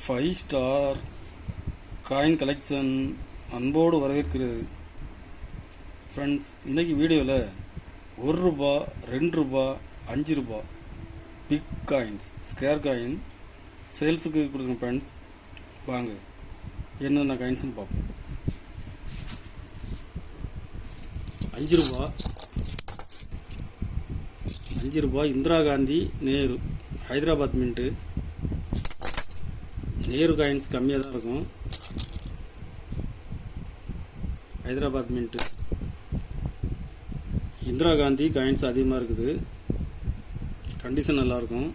Five star coin collection அன்போடு வரவேற்கிறது. Friends, இன்றைக்கி வீடியோவில் ₹1, ₹2, ₹5 பிக் காயின்ஸ், ஸ்கேர் காயின் சேல்ஸுக்கு கொடுத்துருங்க. ஃப்ரெண்ட்ஸ், வாங்க என்னென்ன காயின்ஸ்னு பார்ப்போம். ₹5 இந்திரா காந்தி நேரு ஹைதராபாத் மின்ட்டு. நேரு காயின்ஸ் கம்மியாக தான் இருக்கும். ஹைதராபாத் மின்ட்டு. இந்திரா காந்தி காயின்ஸ் அதிகமாக இருக்குது. கண்டிஷன் நல்லாயிருக்கும்.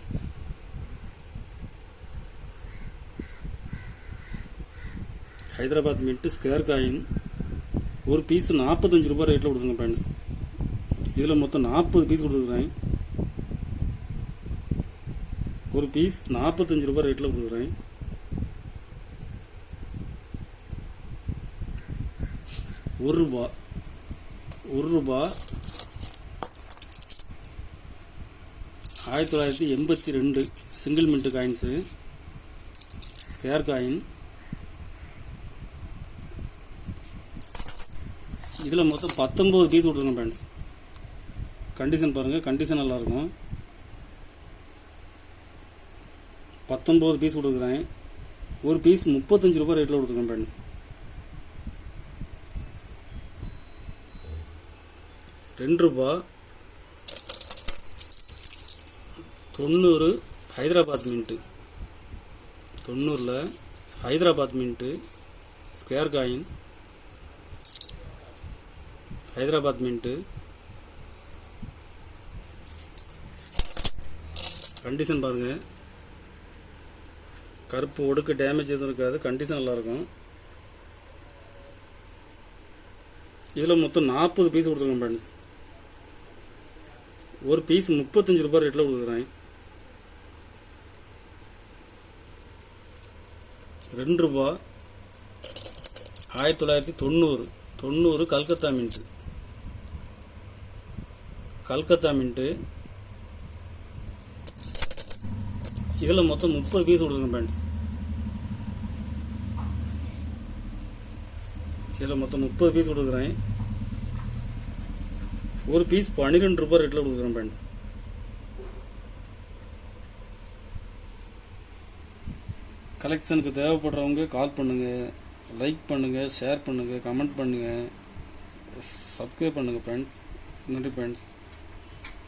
ஹைதராபாத் மின்ட்டு ஸ்கேர் காயின் ஒரு பீஸ் ₹45 ரேட்டில் கொடுத்துருங்க ஃப்ரெண்ட்ஸ். இதில் மொத்தம் 40 பீஸ் கொடுத்துருக்குறேன். ஒரு பீஸ் ₹45 ரேட்டில் கொடுத்துருக்குறேன். ₹1 1982 single mint coins, square coin. இதில் மொத்தம் 19 பீஸ் கொடுத்துருங்க ஃப்ரெண்ட்ஸ். கண்டிஷன் பாருங்கள், கண்டிஷன் நல்லாயிருக்கும். 19 பீஸ் கொடுக்குறேன். ஒரு பீஸ் ₹35 ரேட்டில் கொடுத்துருக்கேன் friends. ₹2 90 Hyderabad mint. 90 Hyderabad mint square coin. Hyderabad mint. Condition பாருங்கள், கருப்பு ஒடுக்கு டேமேஜ் எதுவும் இருக்காது. கண்டிஷன் நல்லாயிருக்கும். இதில் மொத்தம் 40 பீஸ் கொடுத்துருக்கேன் ஃப்ரெண்ட்ஸ். ஒரு பீஸ் ₹35 ரேட்டில் கொடுக்குறேன். ₹2 1990 கல்கத்தா மின்ட்டு. கல்கத்தா மின்ட்டு. இதில் மொத்தம் 30 பீஸ் கொடுக்குறேன் ஃப்ரெண்ட்ஸ். இதில் மொத்தம் 30 பீஸ் கொடுக்குறேன். ஒரு பீஸ் ₹12 ரேட்டில் கொடுக்குறேன் ஃப்ரெண்ட்ஸ். கலெக்ஷனுக்கு தேவைப்படுறவங்க கால் பண்ணுங்கள், லைக் பண்ணுங்கள், ஷேர் பண்ணுங்கள், கமெண்ட் பண்ணுங்கள், சப்ஸ்கிரைப் பண்ணுங்கள் ஃப்ரெண்ட்ஸ். நன்றி ஃப்ரெண்ட்ஸ்.